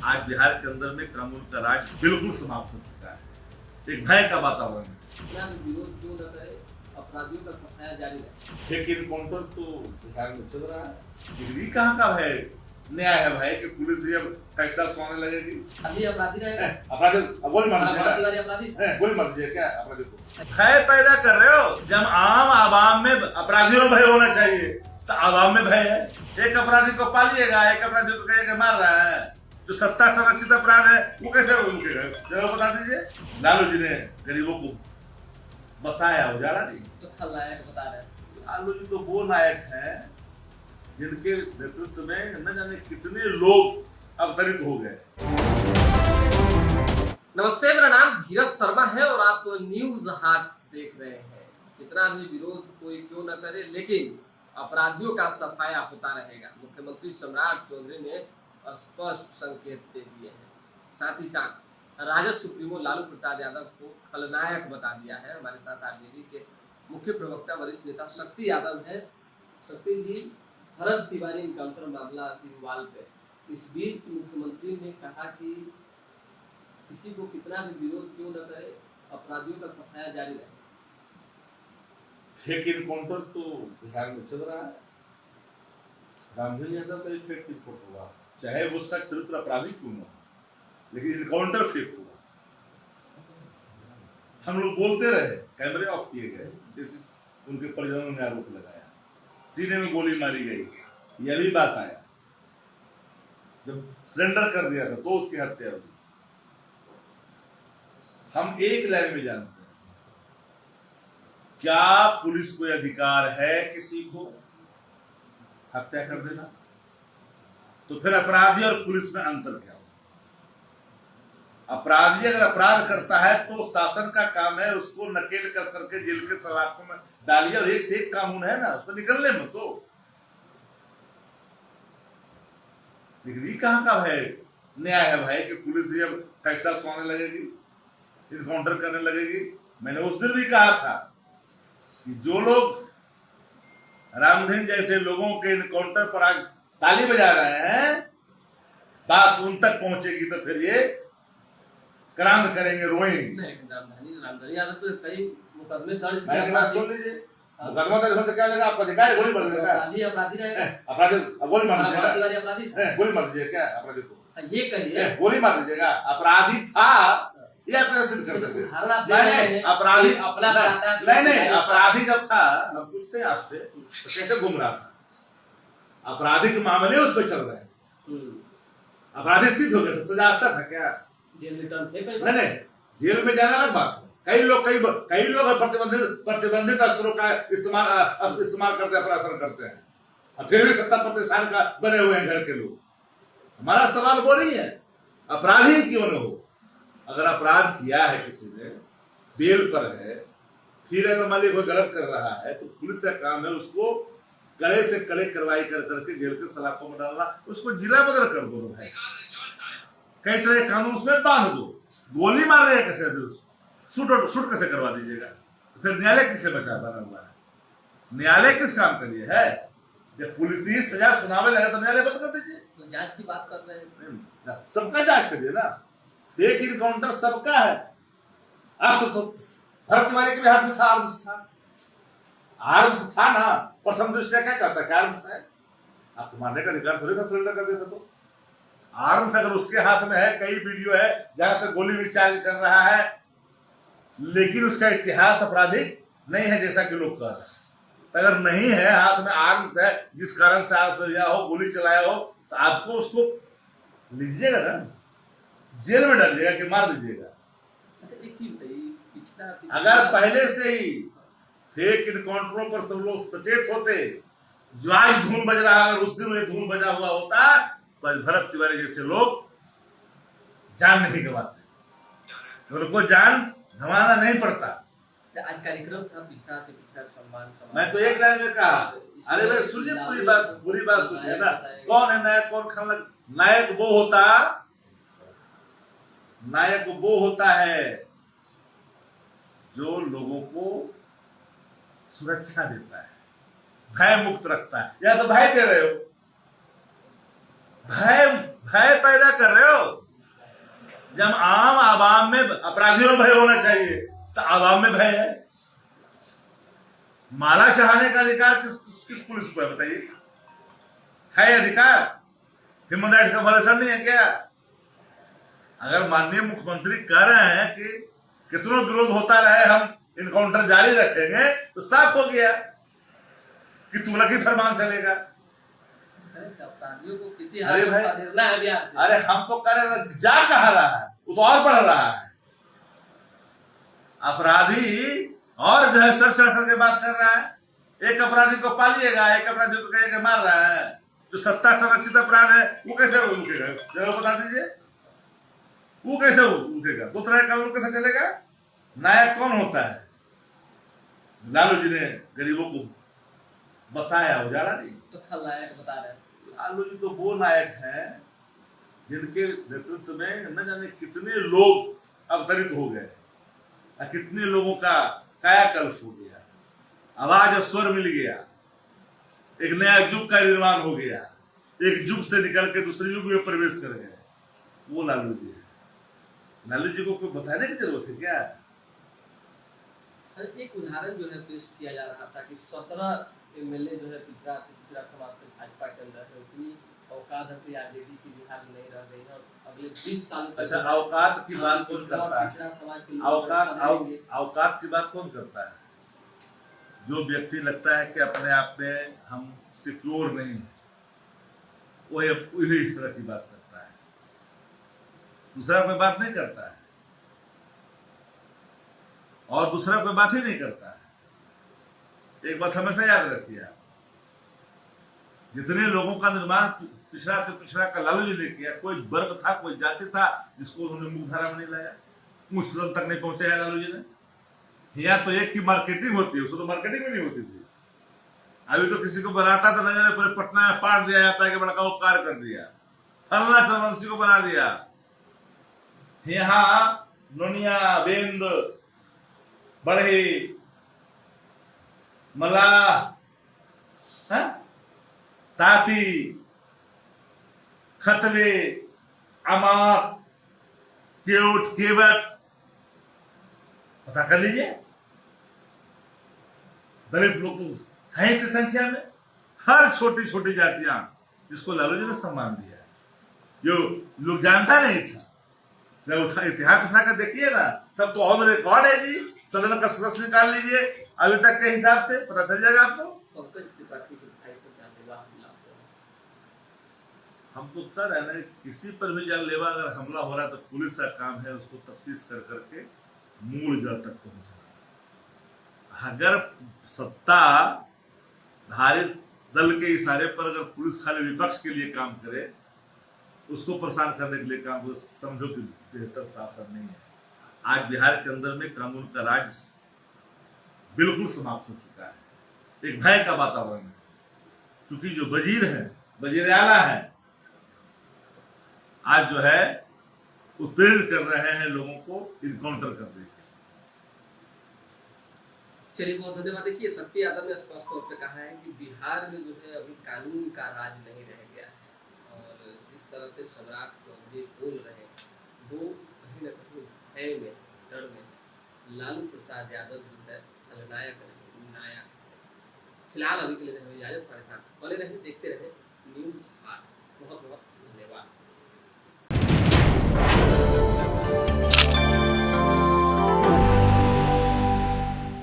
आज बिहार के अंदर में कानून का राज बिल्कुल समाप्त हो चुका है। एक भय का वातावरण है। विरोध क्यों न करे, अपराधियों का सफाया जारी रहे। फेक इनकाउंटर तो बिहार में चल रहा है। डिग्री कहाँ का भय न्याय है भाई कि पुलिस जब फैसला सुनाने लगेगी। अभी अपराधी रहेगा। अपराधी गोली मार दीजिएगा। अपराधी गोली मार दीजिए क्या अपराधी को? भय पैदा कर रहे हो। जब आम आवाम में अपराधियों में भय होना चाहिए तो आवाम में भय है। एक अपराधी को पालिएगा, एक अपराधी को कहेगा मार रहा है। जो सत्ता संरक्षित अपराध है वो कैसे रुकेगा? जरा बता दीजिए। लालू जी ने गरीबों को बसाया, उजाला नहीं तो खलनायक बता रहे हैं। लालू जी तो वो नायक हैं जिनके नेतृत्व में न जाने कितने लोग अवतरित हो गए। नमस्ते, मेरा नाम धीरज शर्मा है और आप न्यूज हाट देख रहे हैं। कितना भी विरोध कोई क्यों न करे, लेकिन अपराधियों का सफाया होता रहेगा। मुख्यमंत्री सम्राट चौधरी ने स्पष्ट संकेत दे दिए हैं। साथ ही साथ राजद सुप्रीमो लालू प्रसाद यादव को खलनायक बता दिया है। हमारे साथ आरजेडी के मुख्य प्रवक्ता वरिष्ठ नेता शक्ति यादव है। शक्ति जी, भरत तिवारी इनकाउंटर मामला तिरुवाल पे, इस बीच मुख्यमंत्री ने कहा कि किसी को कितना भी विरोध क्यों न करे, अपराधियों का सफाया जारी रहे। फेक इनकाउंटर तो बिहार में चल रहा है। रामधन यादव का फेक रिपोर्ट हुआ, चाहे वो उसका चरित्र अपराधी क्यों न हो, लेकिन इनकाउंटर फेक हुआ। हम लोग बोलते रहे, कैमरे ऑफ किए गए, जैसे उनके परिजनों ने आरोप लगाया, सीने में गोली मारी गई। यह भी बात आया जब सरेंडर कर दिया था तो उसकी हत्या हुई। हम एक लाइन में जानते हैं, क्या पुलिस को अधिकार है किसी को हत्या कर देना? तो फिर अपराधी और पुलिस में अंतर क्या हो? अपराधी अगर अपराध करता है तो शासन का काम है उसको नकेल कस करके जेल के सलाखों में डालिए, और एक से एक कानून है ना, उसको निकलने में तो डिग्री कहाँ का भय न्याय है भाई कि पुलिस जब फैसला सुनाने लगेगी, इनकाउंटर करने लगेगी। मैंने उस दिन भी कहा था कि जो लोग रामधन जैसे लोगों के इनकाउंटर पर आज ताली बजा रहे हैं, बात उन तक पहुंचेगी तो फिर ये क्रांत करेंगे, रोएंगे। रामधन यादव तो कई मुकदमे दर्ज सुन लीजिए, मुकदमा तो क्या लगा आपका? दिखा है गोली मार देगा। अपराधी रहेगा। अपराधी गोली मार दीजिएगा। अपराधी गोली मार दीजिएगा क्या अपराधी को? ये कहिए गोली मार दीजिएगा। अपराधी था ये आप कैसे सिद्ध कर देंगे? नहीं, अपराधी नहीं, अपराधी जब था, हम पूछते हैं आपसे तो कैसे घूम रहा था? आपराधिक मामले उस पर चल रहे हैं, अपराधी सिद्ध हो गए तो सजा आता था क्या? जेल रिटर्न थे नहीं, जेल में जाना अलग बात है। कई लोग प्रतिबंधित अस्त्रों का इस्तेमाल करते हैं, प्रदर्शन करते हैं, और फिर भी सत्ता प्रतिष्ठान का बने हुए हैं घर के लोग। हमारा सवाल वो नहीं है अपराधी क्यों न हो। अगर अपराध किया है किसी ने, बेल पर है, फिर अगर मान लीजिए कोई गलत कर रहा है तो पुलिस का काम है उसको कड़े से कड़े कार्रवाई कर करके जेल के सलाखों में डालना, उसको जिला बदल कर दो भाई, कई तरह के कानून उसमें बांध दो। गोली मार रहे कैसे, शूट कैसे करवा दीजिएगा? फिर न्यायालय किससे बचा बना हुआ है? न्यायालय किस काम के लिए है? जब पुलिस ही सजा सुनावे लगे तो न्यायालय बंद कर दीजिए। तो जांच की बात कर रहे हैं, सबका जांच करिए ना। एक इनकाउंटर सबका है। आज तो भरत तिवारी के भी हाथ में था, आर्म्स था ना। प्रथम दृष्टया क्या कहता है? आर्म्स है, आपको मारने का अधिकार थोड़ी था, सरेंडर कर देता तो। आर्म्स अगर उसके हाथ में है, कई वीडियो है जहां से गोली भी चार्ज कर रहा है, लेकिन उसका इतिहास आपराधिक नहीं है जैसा कि लोग कह रहे हैं। अगर नहीं है, हाथ में आर्म्स है, जिस कारण से आप या हो गोली चलाया हो, तो आपको उसको लीजिएगा ना, जेल में डालिएगा कि मार दीजिएगा? अच्छा, एक चीज बताइए, अगर पहले से ही फेक इनकाउंटरों पर सब लोग सचेत होते, जो आज धून बज रहा है, उस दिन ये धून बजा हुआ होता, तो भरत तिवारी जैसे लोग जान नहीं गंवाते, उनको जान गंवाना नहीं पड़ता। आज कार्यक्रम था पिछड़ा सम्मान। मैं तो एक लाइन में कहा, अरे भाई सुनिए, पूरी बात सुनिए ना। कौन है नायक, कौन खलनायक? नायक वो होता है जो लोगों को सुरक्षा देता है, भय मुक्त रखता है। या तो भय दे रहे हो, भय पैदा कर रहे हो। जब आम आवाम में अपराधियों में भय होना चाहिए तो आवाम में भय है। माला चढ़ाने का अधिकार किस पुलिस को है बताइए? है अधिकार? ह्यूमन राइट्स का वायलेशन नहीं है क्या? अगर माननीय मुख्यमंत्री कह रहे हैं कि कितनों विरोध होता रहे हम इनकाउंटर जारी रखेंगे, तो साफ हो गया कि तुगलक ही फरमान चलेगा। अपराधियों को किसी अरे भाई, है बिहार से। अरे हम तो कह रहे हैं, जा कहा रहा है, वो तो और बढ़ रहा है। अपराधी और जो है सर चढ़ करके बात कर रहा है। एक अपराधी को पालिएगा, एक अपराधी को कहेगा मार रहा है। जो सत्ता संरक्षित अपराध है वो कैसे रुकेगा? जरा बता दीजिए, वो कैसे रुकेगा? दो तरह का कानून कैसे चलेगा? नायक कौन होता है? लालू जी ने गरीबों को बसाया, उजाड़ा नहीं। तो खलनायक बता रहे हैं। लालू जी तो वो नायक हैं जिनके नेतृत्व में न जाने कितने लोग अवतरित हो गए, कितने लोगों का कायाकल्प हो गया, आवाज और स्वर मिल गया, एक नया युग का निर्माण हो गया, एक युग से निकल के दूसरे युग में प्रवेश कर गए। वो लालू जी है। लालू जी को कोई बताने की जरूरत है क्या? एक उदाहरण जो है पेश किया जा रहा था कि 17 एमएलए जो है पिछड़ा समाज से भाजपा के अंदर है, उतनी औकात है कि आरजेडी की बिहार में नहीं रह गई है और अगले 20 साल। अच्छा, औकात की बात कौन करता है? औकात की बात कौन करता है? जो व्यक्ति लगता है कि अपने आप में हम सिक्योर नहीं है, वही इस तरह की बात करता है, दूसरा कोई बात नहीं करता है, और दूसरा कोई बात ही नहीं करता है। एक बात हमेशा याद रखिए आप, जितने लोगों का निर्माण पिछड़ा तो पिछड़ा का लालू जी ने किया, कोई वर्ग था, कोई जाति था जिसको उन्होंने मुख्यधारा में नहीं लाया, उच्च सदन तक नहीं पहुंचे हैं लालू जी ने। यहाँ तो एक की मार्केटिंग होती है, उसको तो मार्केटिंग भी नहीं होती थी। अभी तो किसी को बनाता तो न जाने पूरे पटना में पाट दिया जाता है कि बड़ा उपकार कर दिया, फलना चरवंशी को बना दिया। यहाँ नोनिया, बेंद, बढ़ी, मलाह, ताती, खतवे, अमात, केवट, केवट, पता कर लीजिए। दलित लोग तो हैं इतनी संख्या में, हर छोटी छोटी जातियां जिसको लालू जी ने सम्मान दिया, जो लोग जानता नहीं था। जब उठा इतिहास उठा कर देखिए ना, सब तो ऑन रिकॉर्ड है जी। सदन का सदस्य निकाल लीजिए अभी तक के हिसाब से, पता चल जाएगा आपको। हम तो कह रहे हैं किसी पर भी जानलेवा अगर हमला हो रहा है तो पुलिस का काम है उसको तफ्तीश कर करके मूल जड़ तक पहुंचना। अगर सत्ता धारित दल के इशारे पर अगर पुलिस खाली विपक्ष के लिए काम करे, उसको परेशान करने के लिए काम करे, समझो कि बेहतर शासन नहीं है। आज बिहार के अंदर में कानून का राज बिल्कुल समाप्त हो चुका है। एक भय का वातावरण है, क्योंकि जो वजीर है, वजीर आला है, आज जो है वो प्रेरित कर रहे हैं लोगों को इनकाउंटर करने के। चलिए, बहुत धन्यवाद। देखिए, शक्ति यादव ने स्पष्ट तौर पे कहा है कि बिहार में जो है अभी कानून का राज नहीं रह गया है, और इस तरह से सम्राट चौधरी बोल रहे हैं, वो कहीं न कहीं भय में, डर में लालू प्रसाद यादव जो है खलनायक नहीं, नायक। फिलहाल अभी के लिए हमें इजाजत, परेशान बने रहे, देखते रहे न्यूज़ 8।